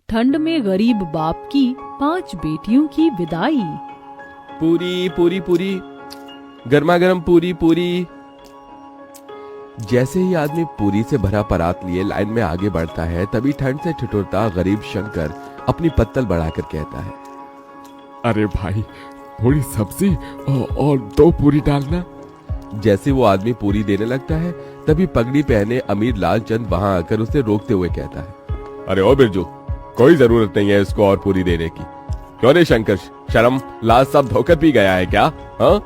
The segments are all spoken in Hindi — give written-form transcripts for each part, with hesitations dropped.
ठंड में गरीब बाप की 5 बेटियों की विदाई। पूरी पूरी पूरी, गर्मा गर्म पूरी पूरी। जैसे ही आदमी पूरी से भरा परात लिए लाइन में आगे बढ़ता है, तभी ठंड से ठिठुरता गरीब शंकर अपनी पत्तल बढ़ाकर कहता है, अरे भाई, थोड़ी सब्जी और 2 पूरी डालना। जैसे वो आदमी पूरी देने लगता है, तभी पगड़ी पहने अमीर लालचंद वहां आकर उसे रोकते हुए कहता है, अरे ओ बिरजू, कोई जरूरत नहीं है इसको और पूरी देने की। क्यों रे शंकर, शर्म लाज सब धोकर पी गया है क्या? हाँ,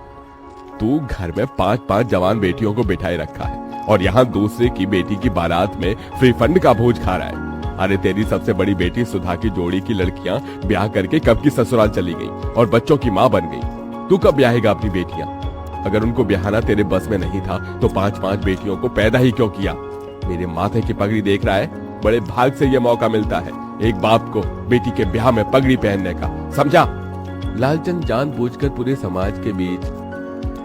तू घर में 5-5 जवान बेटियों को बिठाए रखा है और यहाँ दूसरे की बेटी की बारात में फ्री फंड का भोज खा रहा है। अरे तेरी सबसे बड़ी बेटी सुधा की जोड़ी की लड़कियां ब्याह करके कब की ससुराल चली गई और बच्चों की माँ बन गई। तू कब ब्याहेगा अपनी बेटियां? अगर उनको ब्याहना तेरे बस में नहीं था तो 5-5 बेटियों को पैदा ही क्यों किया? मेरे माथे की पगड़ी देख रहा है, बड़े भाग से यह मौका मिलता है एक बाप को बेटी के ब्याह में पगड़ी पहनने का, समझा? लालचंद जानबूझकर पूरे समाज के बीच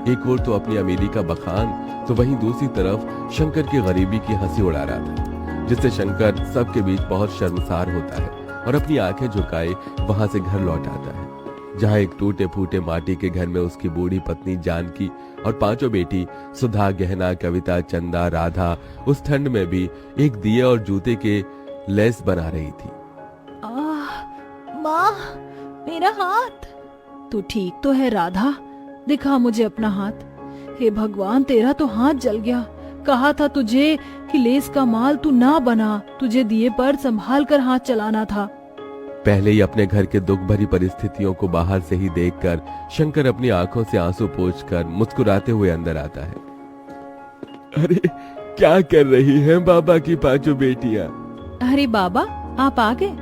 एक ओर तो अपनी अमीरी का बखान, तो वहीं दूसरी तरफ शंकर की गरीबी की हंसी उड़ा रहा था, जिससे शंकर सबके बीच बहुत शर्मसार होता है और अपनी आंखें झुकाए वहां से घर लौट आता है, जहां एक टूटे फूटे माटी के घर में उसकी बूढ़ी पत्नी जानकी और 5 बेटी सुधा, गहना, कविता, चंदा, राधा उस ठंड में भी एक दिए और जूते के लेस बना रही थी। माँ, मेरा हाथ। तू ठीक तो है राधा? दिखा मुझे अपना हाथ। हे भगवान, तेरा तो हाथ जल गया। कहा था तुझे कि लेस का माल तू ना बना, तुझे दिए पर संभाल कर हाथ चलाना था। पहले ही अपने घर के दुख भरी परिस्थितियों को बाहर से ही देखकर शंकर अपनी आंखों से आंसू पोंछकर मुस्कुराते हुए अंदर आता है। अरे क्या कर रही हैं बाबा की 5 बेटियां? अरे बाबा, आप आ गए।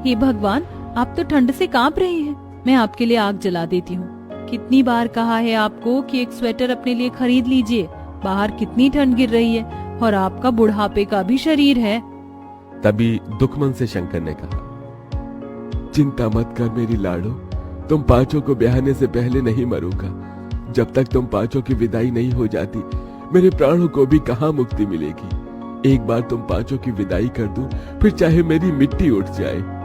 हे भगवान, आप तो ठंड से कांप रही हैं। मैं आपके लिए आग जला देती हूँ। कितनी बार कहा है आपको कि एक स्वेटर अपने लिए खरीद लीजिए, बाहर कितनी ठंड गिर रही है और आपका बुढ़ापे का भी शरीर है। तभी दुखमन से शंकर ने कहा, चिंता मत कर मेरी लाडो, तुम 5 को ब्याहने से पहले नहीं मरूंगा। जब तक तुम 5 की विदाई नहीं हो जाती, मेरे प्राणों को भी कहाँ मुक्ति मिलेगी। एक बार तुम 5 की विदाई कर दूं, फिर चाहे मेरी मिट्टी उठ जाए।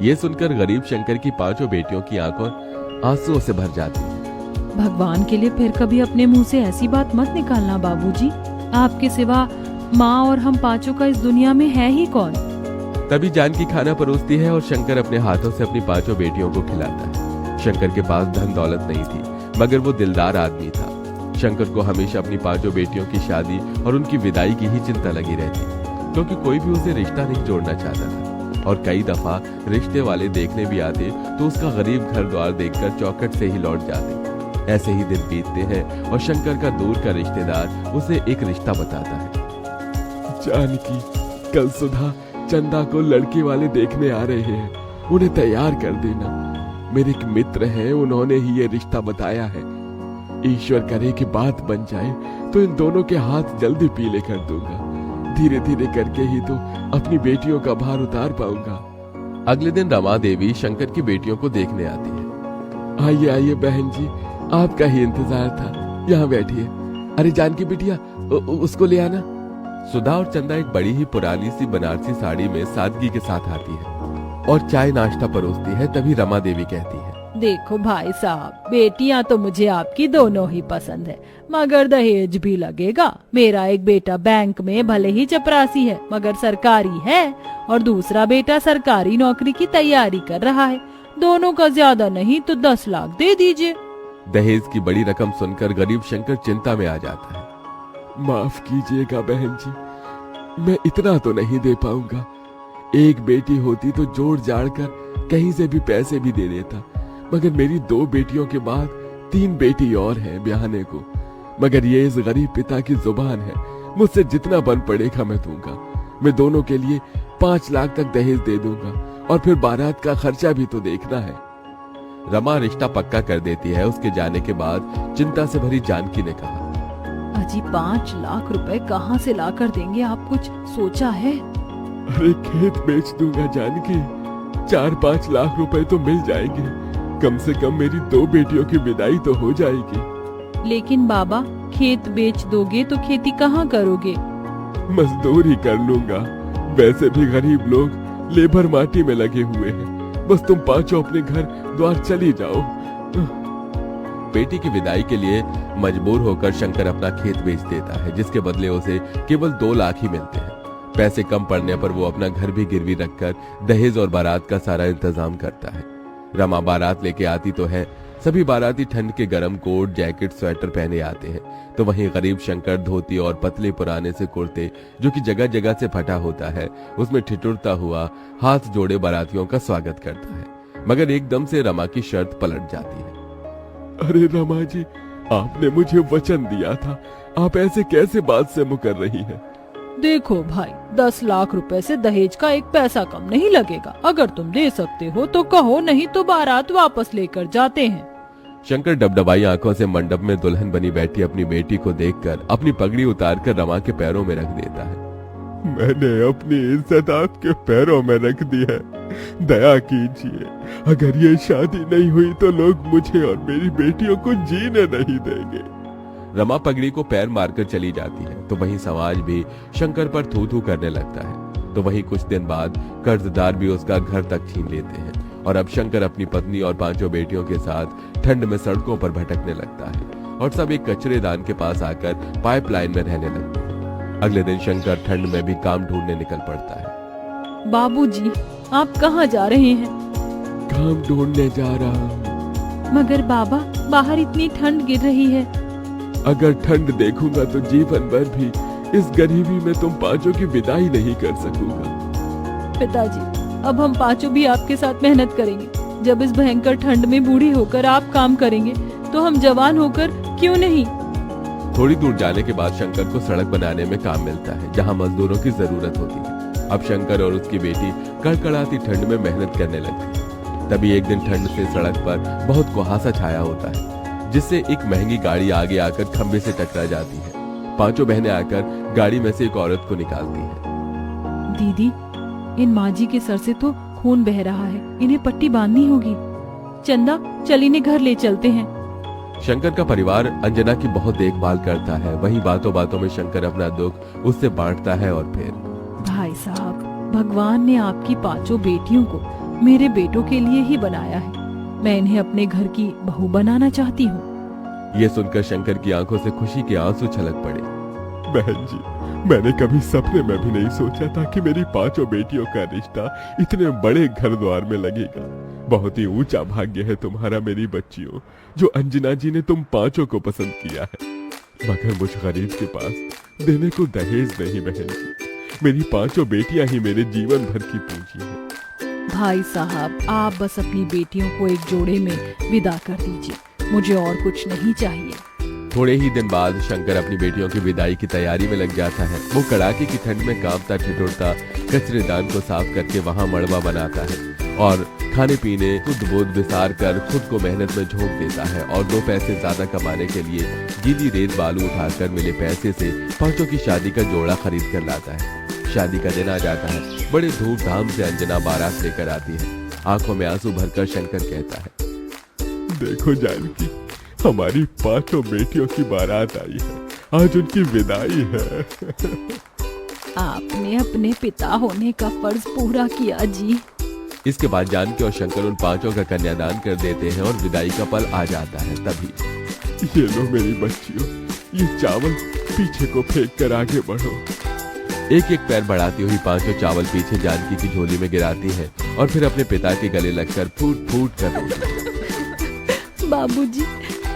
ये सुनकर गरीब शंकर की 5 बेटियों की आंखों आंसुओं से भर जाती है। भगवान के लिए फिर कभी अपने मुंह से ऐसी बात मत निकालना बाबूजी। आपके सिवा माँ और हम 5 का इस दुनिया में है ही कौन? तभी जानकी खाना परोसती है और शंकर अपने हाथों से अपनी 5 बेटियों को खिलाता है। शंकर के पास धन दौलत नहीं थी, मगर वो दिलदार आदमी था। शंकर को हमेशा अपनी 5 बेटियों की शादी और उनकी विदाई की ही चिंता लगी रहती, क्योंकि कोई भी उसे रिश्ता नहीं जोड़ना चाहता था और कई दफा रिश्ते वाले देखने भी आते तो उसका गरीब घर द्वार देखकर चौखट से ही लौट जाते। ऐसे ही दिन बीतते हैं और शंकर का दूर का रिश्तेदार उसे एक रिश्ता बताता है। जानकी, कल सुधा चंदा को लड़के वाले देखने आ रहे हैं, उन्हें तैयार कर देना। मेरे एक मित्र हैं, उन्होंने ही ये रिश्ता बताया है। ईश्वर करे कि बात बन जाए तो इन दोनों के हाथ जल्दी पीले कर दूंगा। धीरे धीरे करके ही तो अपनी बेटियों का भार उतार पाऊंगा। अगले दिन रमा देवी शंकर की बेटियों को देखने आती है। आइए आइए बहन जी, आपका ही इंतजार था, यहाँ बैठिए। अरे जानकी बिटिया, उसको ले आना। सुधा और चंदा एक बड़ी ही पुरानी सी बनारसी साड़ी में सादगी के साथ आती है और चाय नाश्ता परोसती है। तभी रमा देवी कहती है, देखो भाई साहब, बेटियां तो मुझे आपकी दोनों ही पसंद है, मगर दहेज भी लगेगा। मेरा एक बेटा बैंक में भले ही चपरासी है मगर सरकारी है, और दूसरा बेटा सरकारी नौकरी की तैयारी कर रहा है। दोनों का ज्यादा नहीं तो 10 लाख दे दीजिए। दहेज की बड़ी रकम सुनकर गरीब शंकर चिंता में आ जाता है। माफ कीजिएगा बहन जी, मैं इतना तो नहीं दे पाऊंगा। एक बेटी होती तो जोड़ जाड़ कर कहीं से भी पैसे भी दे देता, मगर मेरी 2 बेटियों के बाद 3 बेटी और हैं ब्याहने को। मगर ये इस गरीब पिता की जुबान है, मुझसे जितना बन पड़ेगा मैं दूंगा। मैं दोनों के लिए 5 लाख तक दहेज दे दूंगा और फिर बारात का खर्चा भी तो देखना है। रमा रिश्ता पक्का कर देती है। उसके जाने के बाद चिंता से भरी जानकी ने कहा, अजी 5 लाख रुपए कहाँ से लाकर देंगे आप, कुछ सोचा है? अरे खेत बेच दूंगा जानकी, 4-5 लाख रुपए तो मिल जाएंगे। कम से कम मेरी 2 बेटियों की विदाई तो हो जाएगी। लेकिन बाबा, खेत बेच दोगे तो खेती कहाँ करोगे? मजदूरी कर लूंगा। वैसे भी गरीब लोग लेबर माटी में लगे हुए हैं। बस तुम पांचों अपने घर द्वार चली जाओ। बेटी की विदाई के लिए मजबूर होकर शंकर अपना खेत बेच देता है, जिसके बदले उसे केवल 2 लाख ही मिलते हैं। पैसे कम पड़ने पर वो अपना घर भी गिरवी रखकर दहेज और बारात का सारा इंतजाम करता है। रमा बारात लेके आती तो है। सभी बाराती ठंड के गर्म कोट, जैकेट, स्वेटर पहने आते हैं, तो वहीं गरीब शंकर धोती और पतले पुराने से कुर्ते, जो कि जगह जगह से फटा होता है, उसमें ठिठुरता हुआ हाथ जोड़े बारातियों का स्वागत करता है। मगर एकदम से रमा की शर्त पलट जाती है। अरे रमा जी, आपने मुझे वचन दिया था, आप ऐसे कैसे बात से मुकर रही हैं? देखो भाई, 10 लाख रुपए से दहेज का एक पैसा कम नहीं लगेगा। अगर तुम दे सकते हो तो कहो, नहीं तो बारात वापस लेकर जाते हैं। शंकर डबडबाई आंखों से मंडप में दुल्हन बनी बैठी अपनी बेटी को देखकर अपनी पगड़ी उतारकर रमा के पैरों में रख देता है। मैंने अपनी इज्जत आपके पैरों में रख दी है, दया कीजिए। अगर ये शादी नहीं हुई तो लोग मुझे और मेरी बेटियों को जीने नहीं देंगे। रमा पगड़ी को पैर मारकर चली जाती है, तो वहीं समाज भी शंकर पर थू थू करने लगता है। तो वहीं कुछ दिन बाद कर्जदार भी उसका घर तक छीन लेते हैं और अब शंकर अपनी पत्नी और 5 बेटियों के साथ ठंड में सड़कों पर भटकने लगता है और सब एक कचरेदान के पास आकर पाइपलाइन में रहने लगते हैं। अगले दिन शंकर ठंड में भी काम ढूंढने निकल पड़ता है। बाबूजी, आप कहाँ जा रहे हैं? काम ढूंढने जा रहा हूँ। मगर बाबा, बाहर इतनी ठंड गिर रही है। अगर ठंड देखूंगा तो जीवन भर भी इस गरीबी में तुम 5 की विदाई नहीं कर सकूंगा। पिताजी, अब हम 5 भी आपके साथ मेहनत करेंगे। जब इस भयंकर ठंड में बूढ़े होकर आप काम करेंगे तो हम जवान होकर क्यों नहीं? थोड़ी दूर जाने के बाद शंकर को सड़क बनाने में काम मिलता है, जहाँ मजदूरों की जरूरत होती है। अब शंकर और उसकी बेटी कड़कड़ाती ठंड में मेहनत करने लगती है। तभी एक दिन ठंड से सड़क पर बहुत कुहासा छाया होता है, जिससे एक महंगी गाड़ी आगे आकर खंबे से टकरा जाती है। 5 बहनें आकर गाड़ी में से एक औरत को निकालती हैं। दीदी, इन माँ जी के सर से तो खून बह रहा है, इन्हें पट्टी बांधनी होगी। चंदा, चल इन्हें घर ले चलते हैं। शंकर का परिवार अंजना की बहुत देखभाल करता है। वहीं बातों बातों में शंकर अपना दुख उससे बांटता है और फिर, भाई साहब, भगवान ने आपकी 5 बेटियों को मेरे बेटों के लिए ही बनाया है। मैं इन्हें अपने घर की बहू बनाना चाहती हूँ। ये सुनकर शंकर की आंखों से खुशी के आंसू छलक पड़े। बहन जी, मैंने कभी सपने में भी नहीं सोचा था कि मेरी 5 बेटियों का रिश्ता इतने बड़े घर द्वार में लगेगा। बहुत ही ऊंचा भाग्य है तुम्हारा मेरी बच्चियों, जो अंजना जी ने तुम 5 को पसंद किया है। मगर मुझ गरीब के पास देने को दहेज नहीं बहन जी। मेरी 5 बेटियां ही मेरे जीवन भर की पूंजी है। भाई साहब, आप बस अपनी बेटियों को एक जोड़े में विदा कर दीजिए। मुझे और कुछ नहीं चाहिए। थोड़े ही दिन बाद शंकर अपनी बेटियों की विदाई की तैयारी में लग जाता है। वो कड़ाके की ठंड में कांपता ठिठुरता कचरेदान को साफ करके वहां मड़वा बनाता है और खाने पीने खुद बोध विसार कर खुद को मेहनत में झोंक देता है और 2 पैसे ज्यादा कमाने के लिए गीली रेत बालू उठाकर मिले पैसे से 5 की शादी का जोड़ा खरीद कर लाता है। शादी का दिन आ जाता है। बड़े धूमधाम से अंजना बारात लेकर आती है। आंखों में आंसू भरकर शंकर कहता है, देखो जानकी, हमारी 5 बेटियों की बारात आई है। आज उनकी विदाई है। आपने अपने पिता होने का फर्ज पूरा किया जी। इसके बाद जानकी और शंकर उन 5 का कन्यादान कर देते हैं और विदाई का पल आ जाता है। तभी, ये लो मेरी बच्चियों, ये चावल पीछे को फेंक कर आगे बढ़ो। एक एक पैर बढ़ाती हुई 5 चावल पीछे जानकी की झोली में गिराती है और फिर अपने पिता के गले लगकर फूट फूट कर रोती। बाबूजी,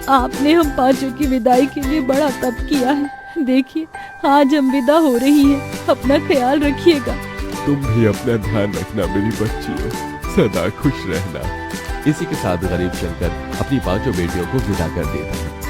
आपने हम 5 की विदाई के लिए बड़ा तप किया है। देखिए, आज हम विदा हो रही हैं। अपना ख्याल रखिएगा। तुम भी अपना ध्यान रखना मेरी बच्चियों, सदा खुश रहना। इसी के साथ गरीब शंकर अपनी 5 बेटियों को विदा कर देता है।